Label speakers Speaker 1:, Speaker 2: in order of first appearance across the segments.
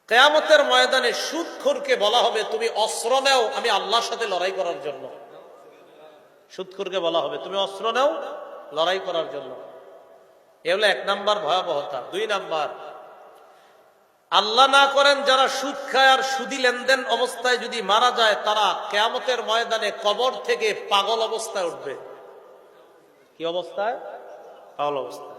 Speaker 1: কিয়ামতের ময়দানে সুদখোরকে বলা হবে তুমি অস্ত্র নাও আমি আল্লাহর সাথে লড়াই করার জন্য। সুদখোরকে বলা হবে তুমি অস্ত্র নাও লড়াই করার জন্য। এ হলো 1 নাম্বার ভয়াবহতা। 2 নাম্বার, আল্লাহ না করেন যারা সুদ খায় আর সুদি লেনদেন অবস্থায় যদি মারা যায় তারা কিয়ামতের ময়দানে কবর থেকে পাগল অবস্থায় উঠবে। কি অবস্থায়? পাগল অবস্থায়।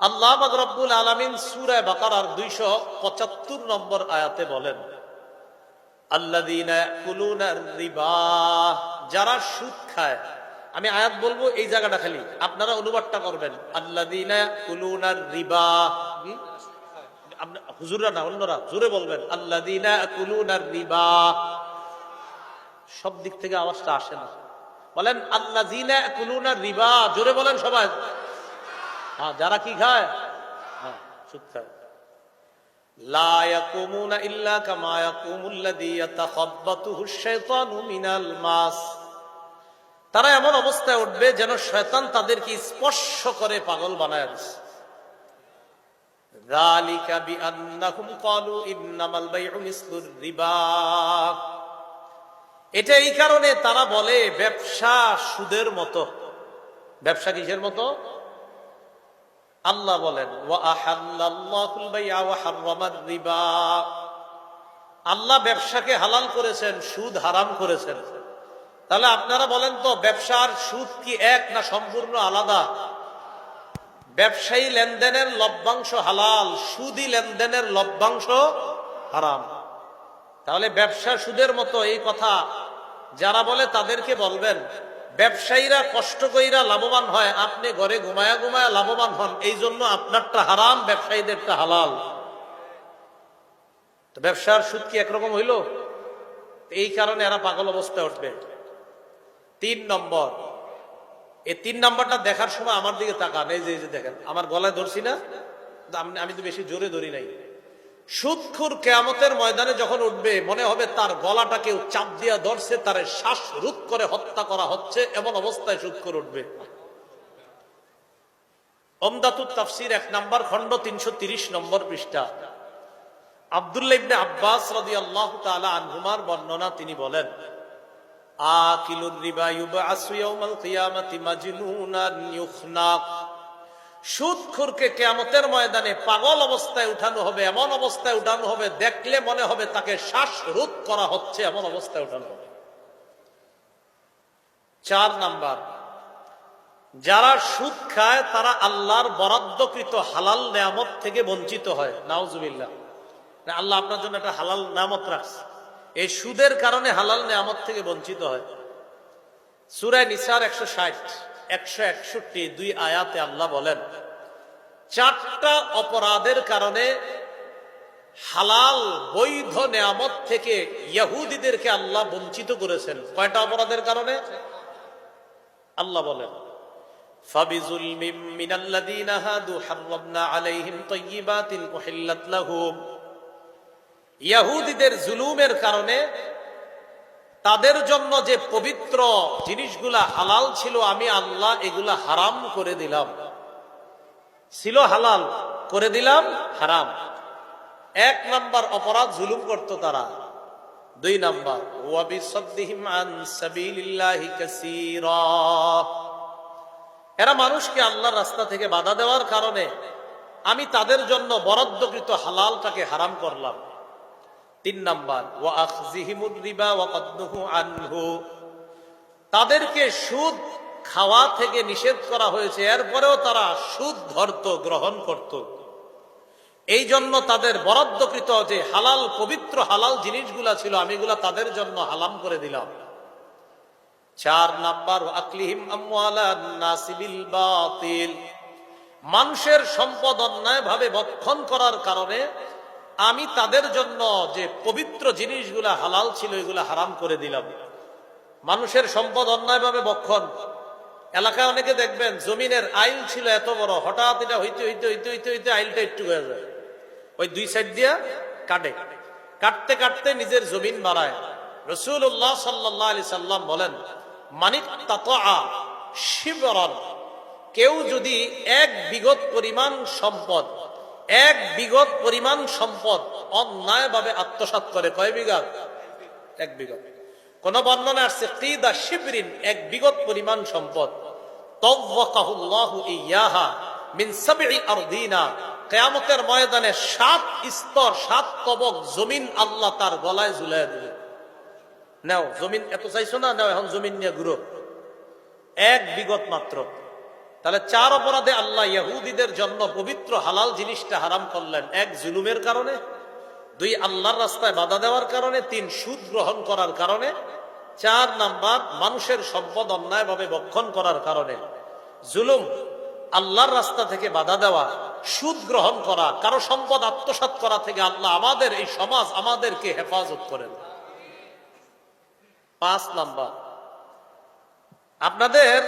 Speaker 1: আল্লাহ পাক রব্বুল আলামিন সূরা বাকারার 275 নম্বর আয়াতে বলেন, আল্লাযীনা ইয়াকুলুনা রিবা, যারা সুদ খায়। আমি আয়াত বলবো, এই জায়গাটা খালি আপনারা অনুবাদটা করবেন। আল্লাযীনা ইয়াকুলুনা রিবা, হুজুররা না অন্যরা জোরে বলবেন, আল্লাযীনা ইয়াকুলুনা রিবা। সব দিক থেকে আওয়াজটা আসে না, বলেন আল্লাযীনা ইয়াকুলুনা রিবা, জোরে বলেন সবাই। হ্যাঁ, যারা কি খায়? হ্যাঁ, সুদ খায়। লা ইয়াকুমুনা ইল্লা কামা ইয়াকুমুল্লাযী ইয়াতাখাব্বাতুহু আশ-শাইতানু মিনাল মাস, তারা এমন অবস্থায় উঠবে যেন শয়তান তাদেরকে স্পর্শ করে পাগল বানায় দিচ্ছে। যালিকা বিআন্নাহুম ক্বালু ইন্নামাল বাইউ মিসলুর রিবা, এটা এই কারণে তারা বলে ব্যবসা সুদের মতো। ব্যবসা কিসের মতো? আল্লাহ বলেন ওয়া আহাল্লাল্লাহুল বাই'a ওয়া হাররামার রিবা, আল্লাহ ব্যবসাকে হালাল করেছেন, সুদ হারাম করেছেন। তাহলে আপনারা বলেন তো, ব্যবসার সুদ কি এক না সম্পূর্ণ আলাদা? ব্যবসায়ী লেনদেনের লভ্যাংশ হালাল, সুদী লেনদেনের লভ্যাংশ হারাম। তাহলে ব্যবসা সুদের মতো এই কথা যারা বলে তাদেরকে বলবেন, ব্যবসায়ীরা কষ্ট কইরা লাভবান হয়, আপনি ঘরে ঘুমায়া ঘুমায়া লাভবান হন, এই জন্য আপনারটা হারাম, ব্যবসায়ীদেরটা হালাল। তো ব্যবসার সুদ কি একরকম হইল? এই কারণে এরা পাগল অবস্থায় উঠবে। 3 নম্বর, এই 3 নম্বরটা দেখার সময় আমার দিকে তাকান। এই যে দেখেন, আমার গলায় ধরছি না, আমি তো বেশি জোরে ধরি নাই। সুদখোর কিয়ামতের ময়দানে যখন উঠবে মনে হবে তার গলাটা কেউ চাপ দিয়া ধরছে, তার শ্বাস রোধ করে হত্যা করা হচ্ছে, এমন অবস্থায় সুদখোর উঠবে। উমদাতুত তাফসীর 1 নম্বর খণ্ড 330 নম্বর পৃষ্ঠা, আব্দুল্লাহ ইবনে আব্বাস রাদিয়াল্লাহু তাআলা আনহুমার বর্ণনা, তিনি বলেন, আকিলুর রিবা ইউবআসু ইয়াউমাল কিয়ামাতি মাজনুনান ইউখনাক, সুদখোরকে কিয়ামতের ময়দানে পাগল অবস্থায় উঠানো হবে, এমন অবস্থায় উঠানো হবে দেখলে মনে হবে তাকে শ্বাসরোধ করা হচ্ছে, এমন অবস্থায় উঠানো হবে। 4 নাম্বার, যারা সুদ খায় তারা আল্লাহর বরাদ্দকৃত হালাল নেয়ামত থেকে বঞ্চিত হয়। নাউজুবিল্লাহ, আল্লাহ আপনার জন্য একটা হালাল নেয়ামত রাখছে, এই সুদের কারণে হালাল নেয়ামত থেকে বঞ্চিত হয়। সূরা নিসার 160, 161, 2 আয়াতে আল্লাহ বলেন, 4টা অপরাধের কারণে হালাল বৈধ নেয়ামত থেকে ইহুদিদেরকে আল্লাহ বঞ্চিত করেছেন। কয়টা অপরাধের কারণে? আল্লাহ বলেন, ফাবিজুলমিম মিনাল্লাযীনা হাদু হাররামনা আলাইহিম তাইয়্যিবাতিন উহিল্লাত লাহুম, ইহুদিদের জুলুমের কারণে তাদের জন্য যে পবিত্র জিনিসগুলা হালাল ছিল আমি আল্লাহ এগুলা হারাম করে দিলাম। ছিল হালাল, করে দিলাম হারাম। 1 নাম্বার অপরাধ, জুলুম করত তারা। 2 নাম্বার, ওয়া বিসাদ্দিহিম আন সাবিলিল্লাহি কাসীরা, এরা মানুষকে আল্লাহর রাস্তা থেকে বাধা দেওয়ার কারণে আমি তাদের জন্য বরাদ্দকৃত হালালটাকে হারাম করলাম। 3 নাম্বার, ওয়া আখযিহিমুর রিবা ওয়া কদনুহু আনহু, তাদেরকে সুদ খাওয়া থেকে নিষেধ করা হয়েছে, এরপরেও তারা সুদ ধরত, গ্রহণ করত। এই জন্য তাদের বরাদ্দকৃত যে হালাল পবিত্র হালাল জিনিসগুলা ছিল আমি এগুলা তাদের জন্য হারাম করে দিলাম। 4 নাম্বার, আকলিহিম আমওয়ালান নাসি বিল বাতিল, মানুষের সম্পদ অন্যায়ভাবে ভক্ষণ করার কারণে আমি তাদের জন্য যে পবিত্র জিনিসগুলা হালাল ছিল এগুলা হারাম করে দিলাম। মানুষের সম্পদ অন্যায়ভাবে ভক্ষণ, এলাকায় অনেকে দেখবেন জমিনের আইল ছিল এত বড়, হঠাৎ এটা হইতে হইতে হইতে হইতে হইতে আইলটা একটু হয়ে যায়, ওই 2 সাইড দিয়া কাটে, কাটতে কাটতে নিজের জমিন বাড়ায়। রাসূলুল্লাহ সাল্লাল্লাহু আলাইহি সাল্লাম বলেন, মানিত্তাতা শিবরান, কেউ যদি 1 বিঘত পরিমাণ সম্পদ এক বিঘত পরিমাণ সম্পদ অন্যায়ভাবে আত্মসাৎ করে। কয় বিঘা? এক বিঘত। কোন বর্ণনা আসছে কিদা শিবরিন, এক বিঘত পরিমাণ সম্পদ। তাওয়াক্কাহুল্লাহু ইয়াহা মিন সাবঈ আরদিনা, কিয়ামতের ময়দানে 7 স্তর 7 তবক জমিন আল্লাহ তার গলায় ঝুলায় দিবে। নাও জমিন এত চাইছো না, নাও এখন জমিন নিয়ে ঘুরো। এক বিঘত মাত্র। তাহলে 4 অপরাধে আল্লাহ ইহুদিদের জন্য পবিত্র হালাল জিনিসটা হারাম করলেন। 1 জুলুমের কারণে, 2 আল্লাহর রাস্তায় বাধা দেওয়ার কারণে, 3 সুদ গ্রহণ করার কারণে, 4 নাম্বার মানুষের সম্পদ অন্যায়ভাবে ভক্ষণ করার কারণে। জুলুম, আল্লাহর রাস্তা থেকে বাধা দেওয়া, সুদ গ্রহণ করা, কারো সম্পদ আত্মসাৎ করা থেকে আল্লাহ আমাদের এই সমাজ আমাদেরকে হেফাজত করেন। 5 নাম্বার, আপনাদের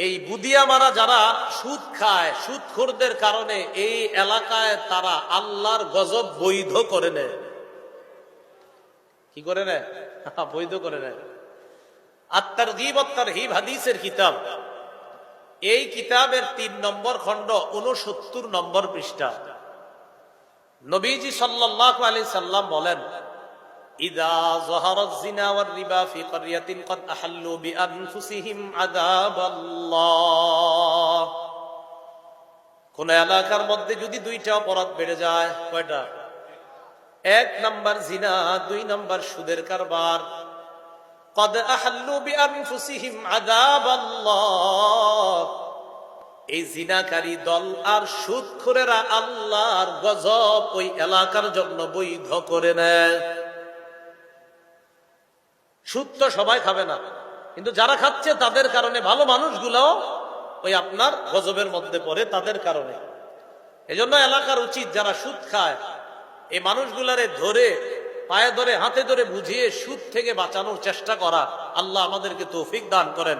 Speaker 1: এই বুদিয়া মারা যারা সুদ খায়, সুদখোরদের কারণে এই এলাকায় তারা আল্লাহর গজব বৈধ করে নেয়। কি করে নেয়? বৈধ করে নেয়। আত-তারগীব ওয়াত-তারহীব হাদিসের কিতাব, এই কিতাবের 3 নম্বর খণ্ড 69 নম্বর পৃষ্ঠা নবীজি সাল্লাল্লাহু আলাইহি সাল্লাম বলেন, ইযা যাহারাজ জিনা ওয়ার রিবা ফি ক্বরিয়াতিন ক্বাদ আহাল্লু বিআনফুসিহিম আযাবাল্লাহ। কোন এলাকার মধ্যে যদি 2টা অপরাধ বেড়ে যায়, কয়টা? 1 নাম্বার জিনা, 2 নাম্বার সুদের কারবার। ক্বাদ আহাল্লু বিআনফুসিহিম আযাবাল্লাহ, এই জিনাকারী দল আর সুদখোরেরা আল্লাহর গজব ওই এলাকার জন্য বৈধ করে নেয়। সুদ তো সবাই খাবে না, কিন্তু যারা খাচ্ছে তাদের কারণে ভালো মানুষগুলাও ওই আপনার গজবের মধ্যে পড়ে তাদের কারণে। এজন্য এলাকার উচিত যারা সুদ খায় এই মানুষগুলারে ধরে পায়ে ধরে হাতে ধরে বুঝিয়ে সুদ থেকে বাঁচানোর চেষ্টা করা। আল্লাহ আমাদেরকে তৌফিক দান করেন।